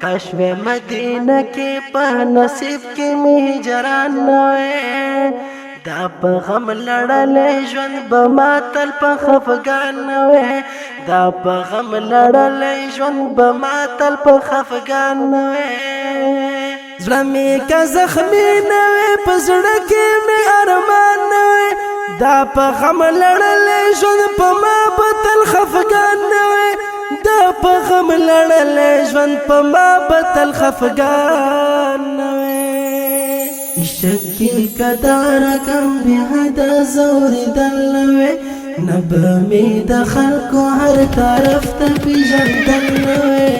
کشف مدینه کې په نصیب کې می هجران نوې دا په غم لړلې ژوند به ما تل په خفګان نوې دا په غم لړلې ژوند به ما تل په خفګان نوې زړه مې که زخمي نوې په زړه کې مې ارمان نوې دا په غم لړلې ژوند په ما به تل خفګان نوې دا په غم لړلې ژوند په ما به تل خفګان نوې عشق کې کدار کم به حدا زور دلوي نبه می د خلکو هر طرف ته پیژندل نوې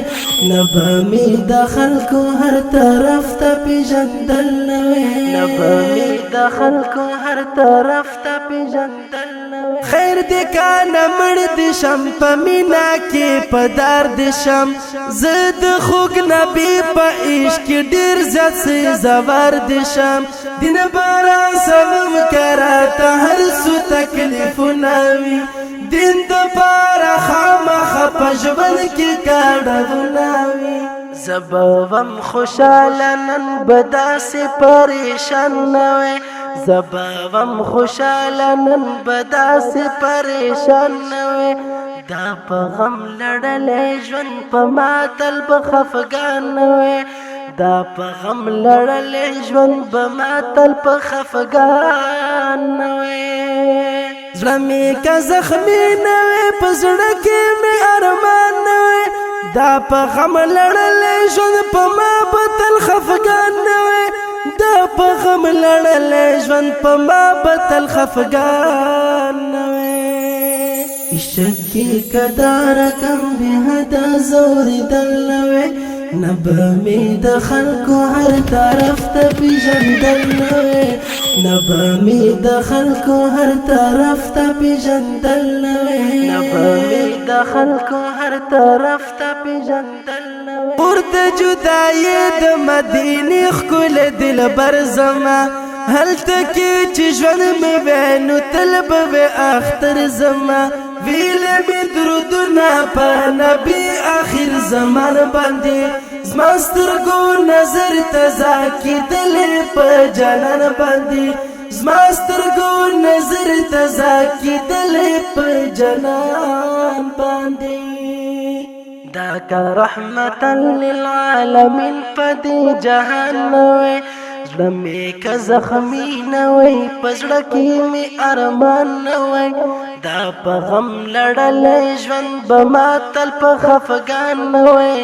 نبه می د خلکو هر طرف ته پیژندل نوې نبه می د خلکو هر طرف ته پیژندل نوې خیر دې کانه مړ دې شم په مینا کې په دار دې شم زد خوګ نبی په عشق ډیر زیات سي زوار دې شم دین باران سلام کراته هر څو تکلیفونه دین د پاره خامخ په ژوند کې کاډونه وي زبوم خوشاله نن بداسې پریشان نه وي زبوم خوشاله نن بداسې پریشان نه وي دا په غم لړلې ژوند په ما تل په خفګان نه وي دا په غم لړلې ژوند به ما تل په خفګان نه وي زړه مې که زخمي نه وي په زړه کې مې ارمان نه وي دا په غم لړلې ژوند په ما به تل خفګان نه وي دا په غم لړلې ژوند په ما به تل خفګان نه وي عشق کې کدار کم به حدا زور دلوي نبه می د خلکو هر طرف ته پیژندل نوې نبه می د خلکو هر طرف ته پیژندل نوې نبه می د خلکو هر طرف ته پیژندل نوې ورته جدای د مدینه خل دلبر زما هلته کې چې ژوند مې وینو تل به اختر زما ویل می درودونه په نبی آخر زمان باندې زما سترګو نظر تزا کېدل په جانان باندې زما سترګو نظر تزا کېدل په جانان باندې دا کا رحمتا للعالمین په دې جهان نوې زړه مې که زخمي نه وي په زړه کې مې ارمان نه وي دا په غم لړلې ژوند به ما تل په خفګان نه وي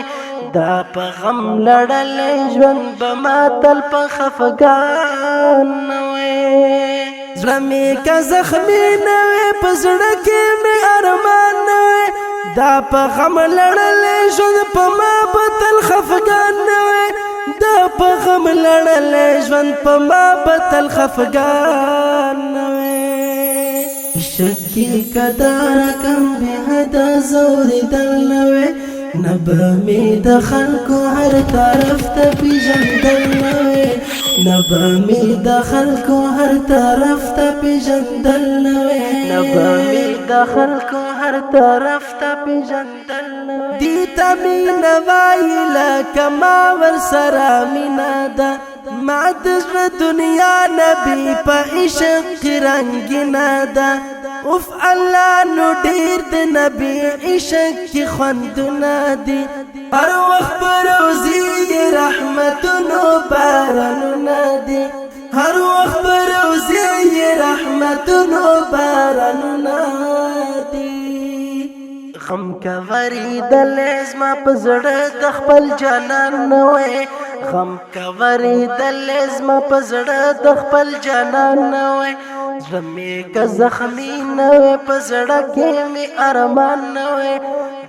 دا په غم لړلې ژوند به ما تل په خفګان نه وي زړه مې که زخمي نه وي په زړه کې مې ارمان نه وي دا په غم لړلې ژوند په ما به تل خفګان نه وي دا په غم لړلې ژوند په ما به تل خفګان نه وي عشق کې کدار کم به حدا زور دلوي نبه می د خلکو هر طرف ته پیژندل نوې نبه می د خلکو هر طرف ته پیژندل نوې نبه می د خلکو هر طرف ته پیژندل نوې دې ته مینه وایله کما ورسره مینه ده ما د دنیا نبی په عشق رنګینه ده اوف الله نو ډیر د نبی عشق کی خوندونه دي هر وخت پروزی رحمتونو بارانونه دي هر وخت پروزی رحمتونو بارانونه دي غم کا ورېدل زما په زړه د خپل جانان نه وای غم کا ورېدل زما په زړه د خپل جانان نه وای زړه مې که زخمي نه وي په زړه کې مې ارمان نه وي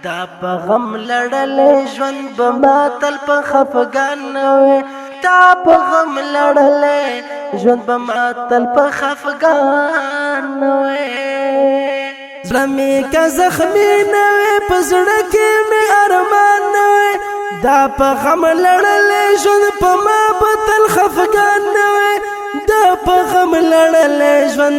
دا په غم لړلې ژوند به ما تل په خفګان نه وي دا په غم لړلې ژوند به ما تل په خفګان نه وي زړه مې که زخمي نه وي په زړه کې مې ارمان نه وي دا په غم لړلې ژوند په ما به تل خفګان نه وي دا په غم لړلې ژوند